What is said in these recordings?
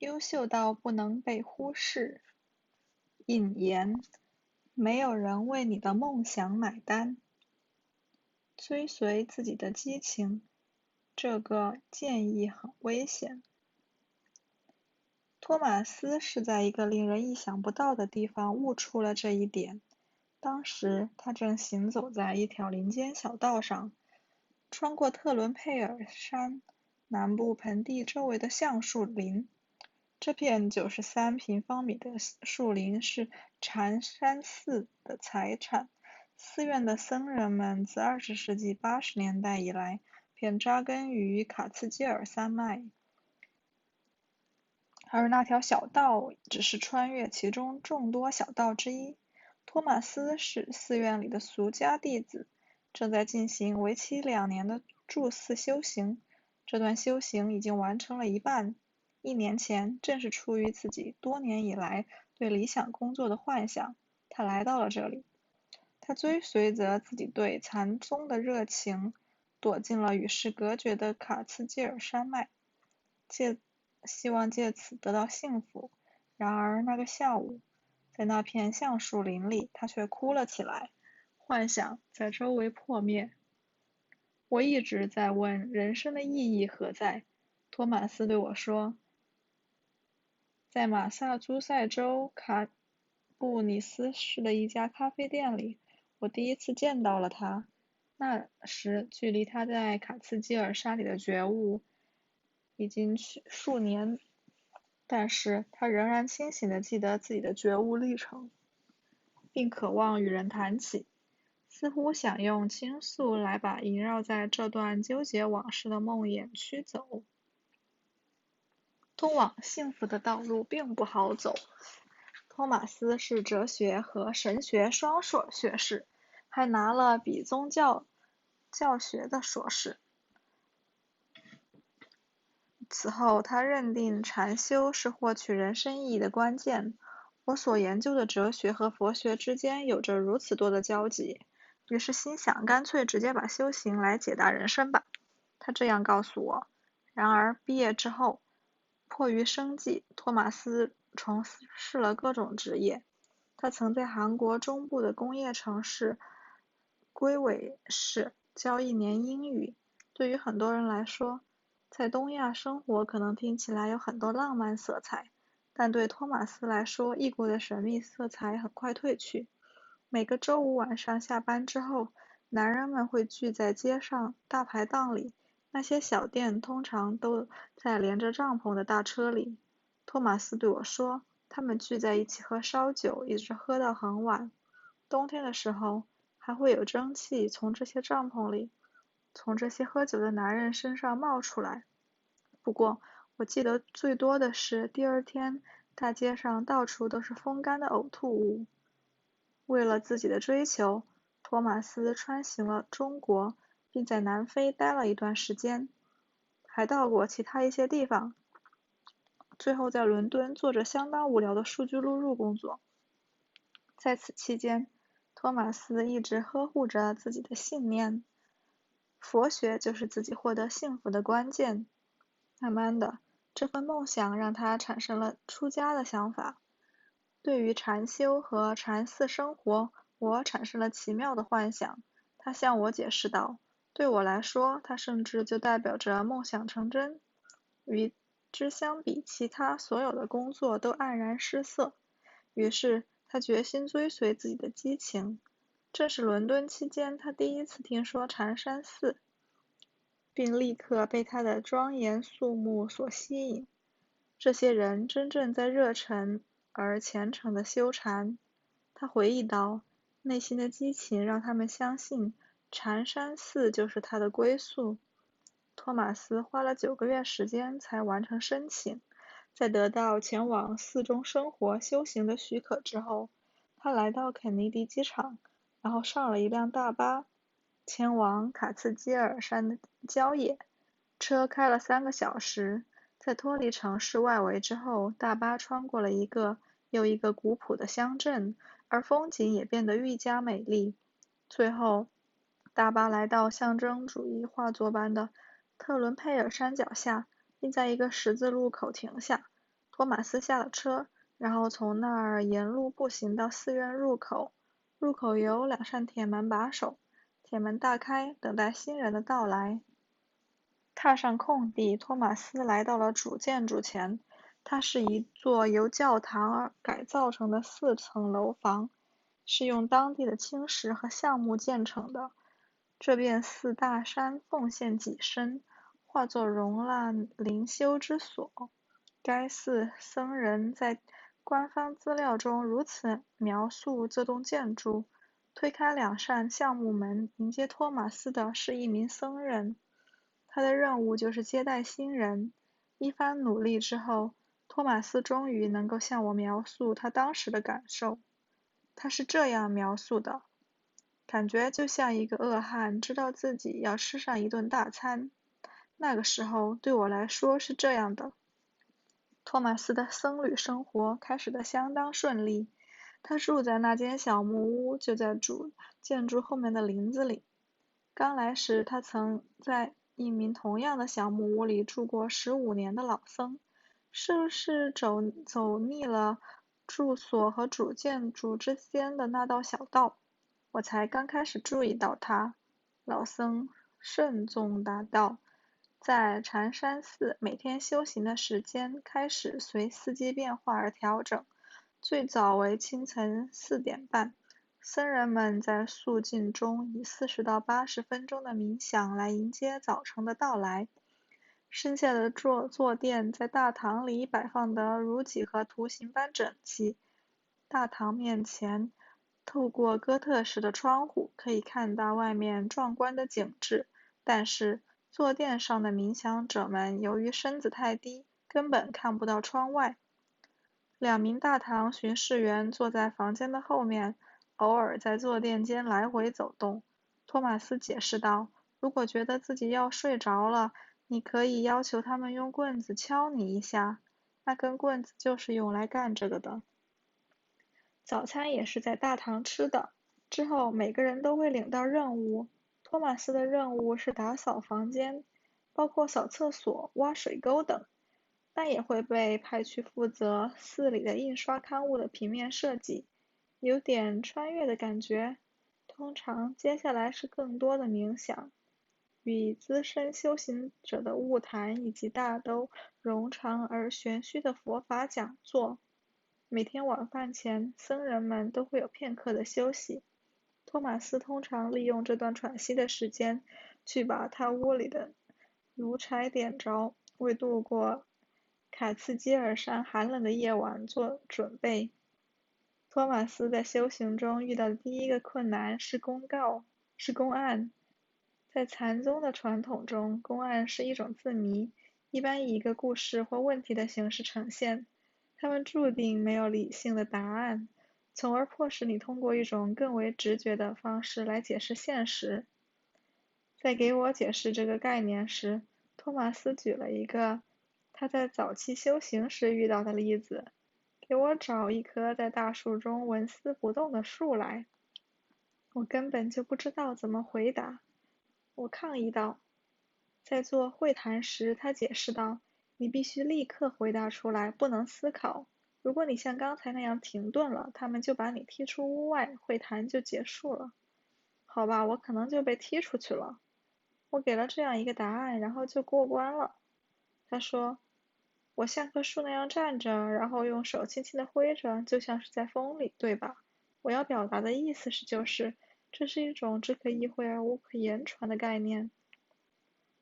优秀到不能被忽视。引言：没有人为你的梦想买单。追随自己的激情，这个建议很危险。托马斯是在一个令人意想不到的地方悟出了这一点。当时他正行走在一条林间小道上，穿过特伦佩尔山南部盆地周围的橡树林。这片93平方米的树林是禅山寺的财产。寺院的僧人们自20世纪80年代以来便扎根于卡茨基尔山脉，而那条小道只是穿越其中众多小道之一。托马斯是寺院里的俗家弟子，正在进行为期2年的住寺修行。这段修行已经完成了一半。1年前，正是出于自己多年以来对理想工作的幻想，他来到了这里。他追随着自己对禅宗的热情，躲进了与世隔绝的卡茨基尔山脉，希望借此得到幸福。然而那个下午，在那片橡树林里，他却哭了起来，幻想在周围破灭。我一直在问人生的意义何在，托马斯对我说。在马萨诸塞州卡布里斯市的一家咖啡店里，我第一次见到了他。那时距离他在卡茨基尔山里的觉悟已经数年，但是他仍然清醒地记得自己的觉悟历程，并渴望与人谈起，似乎想用倾诉来把萦绕在这段纠结往事的梦魇驱走。通往幸福的道路并不好走。托马斯是哲学和神学双硕学士，还拿了比宗教学的硕士。此后，他认定禅修是获取人生意义的关键。我所研究的哲学和佛学之间有着如此多的交集，于是心想，干脆直接把修行来解答人生吧。他这样告诉我。然而，毕业之后，迫于生计，托马斯从事了各种职业。他曾在韩国中部的工业城市龟尾市教1年英语。对于很多人来说，在东亚生活可能听起来有很多浪漫色彩，但对托马斯来说，异国的神秘色彩很快褪去。每个周五晚上下班之后，男人们会聚在街上大排档里，那些小店通常都在连着帐篷的大车里。托马斯对我说，他们聚在一起喝烧酒，一直喝到很晚。冬天的时候，还会有蒸汽从这些帐篷里，从这些喝酒的男人身上冒出来。不过，我记得最多的是第二天，大街上到处都是风干的呕吐物。为了自己的追求，托马斯穿行了中国，并在南非待了一段时间，还到过其他一些地方。最后在伦敦做着相当无聊的数据录入工作。在此期间，托马斯一直呵护着自己的信念，佛学就是自己获得幸福的关键。慢慢的，这份梦想让他产生了出家的想法。对于禅修和禅寺生活，我产生了奇妙的幻想。他向我解释道，对我来说，它甚至就代表着梦想成真。与之相比，其他所有的工作都黯然失色。于是，他决心追随自己的激情。这是伦敦期间他第一次听说禅山寺，并立刻被它的庄严肃穆所吸引。这些人真正在热忱而虔诚地修禅。他回忆道，内心的激情让他们相信禅山寺就是他的归宿。托马斯花了9个月时间才完成申请，在得到前往寺中生活修行的许可之后，他来到肯尼迪机场，然后上了一辆大巴，前往卡茨基尔山的郊野。车开了3个小时，在脱离城市外围之后，大巴穿过了一个又一个古朴的乡镇，而风景也变得愈加美丽。最后，大巴来到象征主义画作般的特伦佩尔山脚下，并在一个十字路口停下。托马斯下了车，然后从那儿沿路步行到寺院入口。入口有2扇铁门把守，铁门大开，等待新人的到来。踏上空地，托马斯来到了主建筑前。它是一座由教堂而改造成的4层楼房，是用当地的青石和橡木建成的。这便似大山奉献己身，化作容纳灵修之所。该寺僧人在官方资料中如此描述这栋建筑：推开2扇橡木门，迎接托马斯的是一名僧人。他的任务就是接待新人。一番努力之后，托马斯终于能够向我描述他当时的感受。他是这样描述的：感觉就像一个饿汉知道自己要吃上一顿大餐。那个时候对我来说是这样的。托马斯的僧侣生活开始得相当顺利。他住在那间小木屋，就在主建筑后面的林子里。刚来时，他曾在一名同样的小木屋里住过15年的老僧。是不是走腻了住所和主建筑之间的那道小道？我才刚开始注意到他。老僧慎重答道：在禅山寺，每天修行的时间开始随四季变化而调整。最早为清晨4点半，僧人们在肃静中以40到80分钟的冥想来迎接早晨的到来。剩下的坐垫在大堂里摆放得如几何图形般整齐。大堂面前，透过哥特式的窗户，可以看到外面壮观的景致，但是坐垫上的冥想者们由于身子太低，根本看不到窗外。2名大堂巡视员坐在房间的后面，偶尔在坐垫间来回走动。托马斯解释道：如果觉得自己要睡着了，你可以要求他们用棍子敲你一下，那根棍子就是用来干这个的。早餐也是在大堂吃的，之后每个人都会领到任务。托马斯的任务是打扫房间，包括扫厕所、挖水沟等，但也会被派去负责寺里的印刷刊物的平面设计，有点穿越的感觉。通常接下来是更多的冥想，与资深修行者的晤谈以及大都冗长而玄虚的佛法讲座。每天晚饭前，僧人们都会有片刻的休息。托马斯通常利用这段喘息的时间，去把他屋里的炉柴点着，为度过卡茨基尔山寒冷的夜晚做准备。托马斯在修行中遇到的第一个困难是公案。在禅宗的传统中，公案是一种字谜，一般以一个故事或问题的形式呈现。它们注定没有理性的答案，从而迫使你通过一种更为直觉的方式来解释现实。在给我解释这个概念时，托马斯举了一个他在早期修行时遇到的例子：给我找一棵在大树中纹丝不动的树来。我根本就不知道怎么回答。我抗议道。在做会谈时，他解释道：你必须立刻回答出来，不能思考。如果你像刚才那样停顿了，他们就把你踢出屋外，会谈就结束了。好吧，我可能就被踢出去了。我给了这样一个答案，然后就过关了。他说：我像棵树那样站着，然后用手轻轻地挥着，就像是在风里，对吧？我要表达的意思就是这是一种只可意会而无可言传的概念。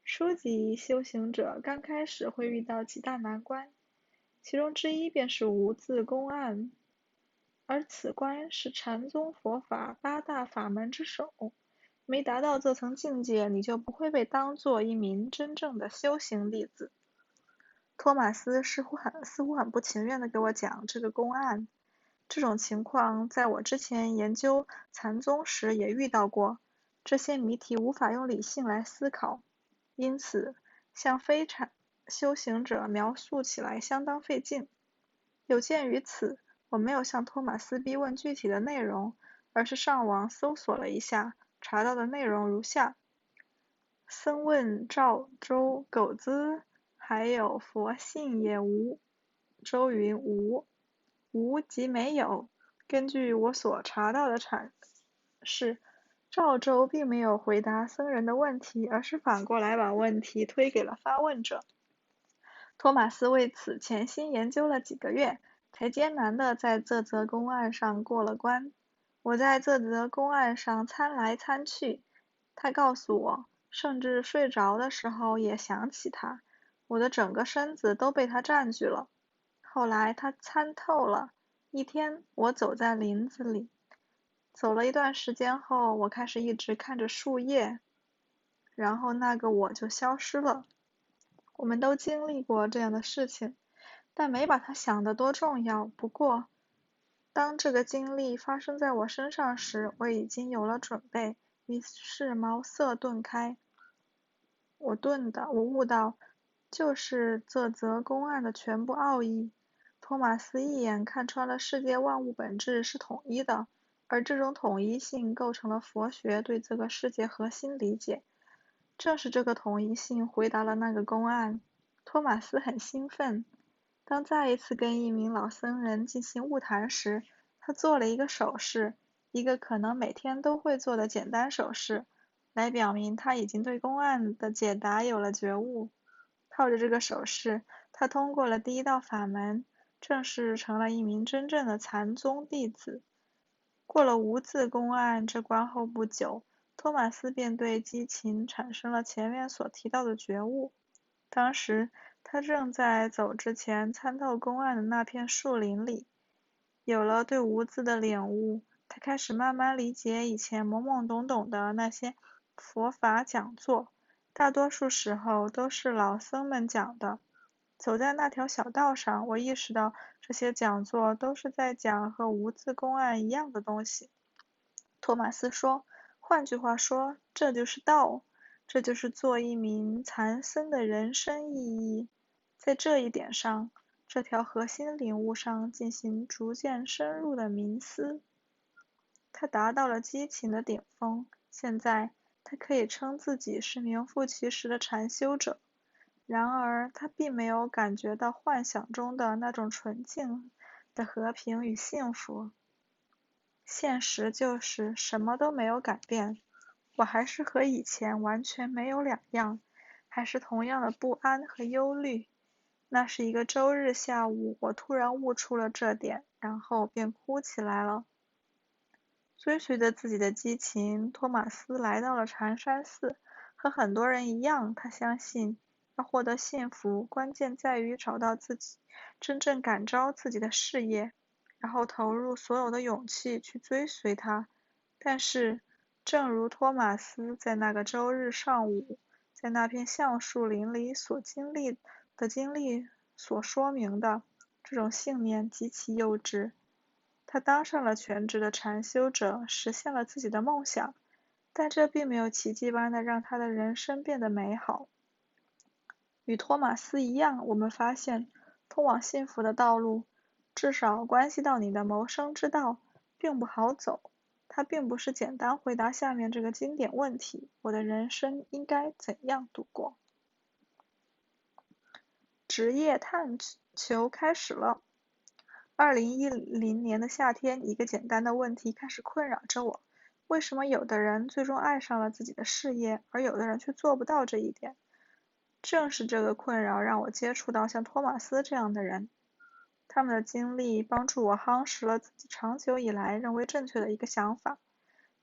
初级修行者刚开始会遇到几大难关，其中之一便是无字公案，而此关是禅宗佛法8大法门之首。没达到这层境界，你就不会被当作一名真正的修行弟子。托马斯似乎很不情愿地给我讲这个公案。这种情况在我之前研究禅宗时也遇到过，这些谜题无法用理性来思考，因此向非禅修行者描述起来相当费劲。有鉴于此，我没有向托马斯逼问具体的内容，而是上网搜索了一下，查到的内容如下：僧问赵州狗子，还有佛性也无。周云无，无即没有。根据我所查到的阐释，赵州并没有回答僧人的问题，而是反过来把问题推给了发问者。托马斯为此潜心研究了几个月，才艰难地在这则公案上过了关。我在这则公案上参来参去，他告诉我，甚至睡着的时候也想起他，我的整个身子都被他占据了。后来他参透了，一天我走在林子里，走了一段时间后，我开始一直看着树叶，然后那个我就消失了。我们都经历过这样的事情，但没把它想得多重要。不过，当这个经历发生在我身上时，我已经有了准备，于是茅塞顿开。我悟到，就是这则公案的全部奥义。托马斯一眼看穿了世界万物本质是统一的，而这种统一性构成了佛学对这个世界核心理解。正是这个统一性回答了那个公案。托马斯很兴奋。当再一次跟一名老僧人进行晤谈时，他做了一个手势，一个可能每天都会做的简单手势，来表明他已经对公案的解答有了觉悟。靠着这个手势，他通过了第一道法门，正式成了一名真正的禅宗弟子。过了无字公案这关后不久，托马斯便对激情产生了前面所提到的觉悟。当时他正在走之前参透公案的那片树林里，有了对无字的领悟，他开始慢慢理解以前懵懵懂懂的那些佛法讲座，大多数时候都是老僧们讲的。走在那条小道上，我意识到这些讲座都是在讲和无字公案一样的东西。托马斯说，换句话说，这就是道，这就是做一名禅僧的人生意义。在这一点上，这条核心领悟上进行逐渐深入的冥思。他达到了激情的顶峰，现在他可以称自己是名副其实的禅修者。然而，他并没有感觉到幻想中的那种纯净的和平与幸福。现实就是什么都没有改变，我还是和以前完全没有两样，还是同样的不安和忧虑。那是一个周日下午，我突然悟出了这点，然后便哭起来了。追随着自己的激情，托马斯来到了禅山寺。和很多人一样，他相信要获得幸福，关键在于找到自己真正感召自己的事业，然后投入所有的勇气去追随它。但是，正如托马斯在那个周日上午，在那片橡树林里所经历所说明的，这种信念极其幼稚。他当上了全职的禅修者，实现了自己的梦想，但这并没有奇迹般的让他的人生变得美好。与托马斯一样，我们发现，通往幸福的道路，至少关系到你的谋生之道，并不好走。它并不是简单回答下面这个经典问题：我的人生应该怎样度过？职业探求开始了。2010年的夏天，一个简单的问题开始困扰着我：为什么有的人最终爱上了自己的事业，而有的人却做不到这一点？正是这个困扰让我接触到像托马斯这样的人，他们的经历帮助我夯实了自己长久以来认为正确的一个想法。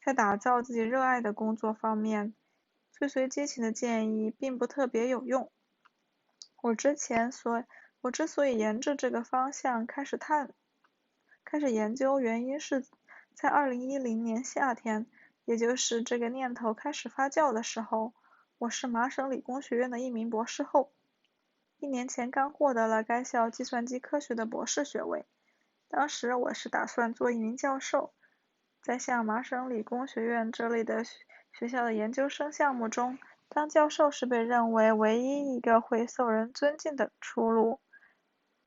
在打造自己热爱的工作方面，追随激情的建议并不特别有用。我之所以沿着这个方向开始研究，原因是在2010年夏天，也就是这个念头开始发酵的时候，我是麻省理工学院的一名博士后，1年前刚获得了该校计算机科学的博士学位。当时我是打算做一名教授，在像麻省理工学院这类的学校的研究生项目中，当教授是被认为唯一一个会受人尊敬的出路。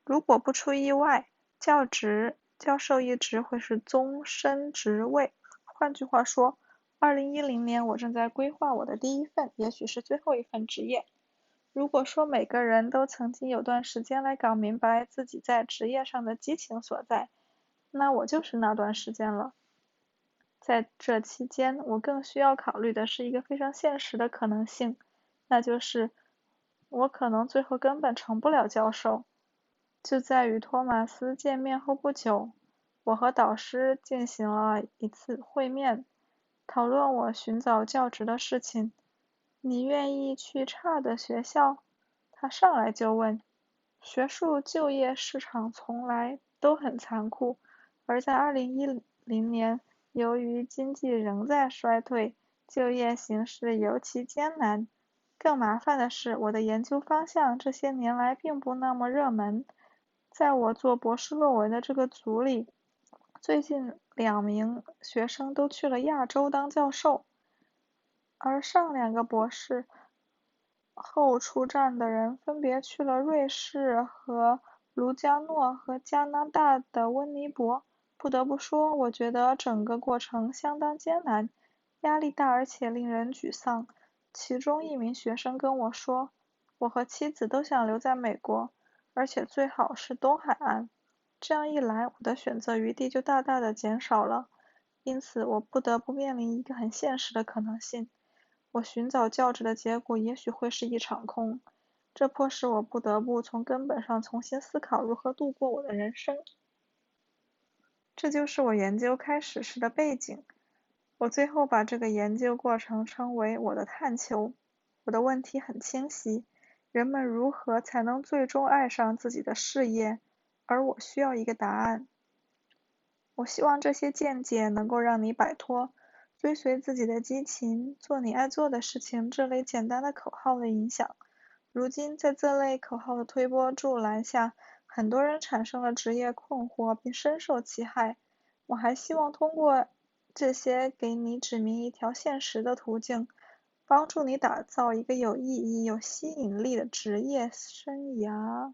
如果不出意外，教授一职会是终身职位。换句话说，2010年我正在规划我的第一份，也许是最后一份职业。如果说每个人都曾经有段时间来搞明白自己在职业上的激情所在，那我就是那段时间了。在这期间，我更需要考虑的是一个非常现实的可能性，那就是我可能最后根本成不了教授。就在与托马斯见面后不久，我和导师进行了一次会面，讨论我寻找教职的事情。你愿意去差的学校？他上来就问。学术就业市场从来都很残酷，而在2010年，由于经济仍在衰退，就业形势尤其艰难。更麻烦的是，我的研究方向这些年来并不那么热门。在我做博士论文的这个组里，最近2名学生都去了亚洲当教授，而上2个博士后出站的人分别去了瑞士和卢加诺和加拿大的温尼伯。不得不说，我觉得整个过程相当艰难，压力大而且令人沮丧。其中一名学生跟我说，我和妻子都想留在美国，而且最好是东海岸。这样一来，我的选择余地就大大的减少了，因此我不得不面临一个很现实的可能性。我寻找教职的结果也许会是一场空，这迫使我不得不从根本上重新思考如何度过我的人生。这就是我研究开始时的背景。我最后把这个研究过程称为我的探求。我的问题很清晰：人们如何才能最终爱上自己的事业？而我需要一个答案。我希望这些见解能够让你摆脱追随自己的激情，做你爱做的事情这类简单的口号的影响。如今，在这类口号的推波助澜下，很多人产生了职业困惑并深受其害。我还希望通过这些给你指明一条现实的途径，帮助你打造一个有意义、有吸引力的职业生涯。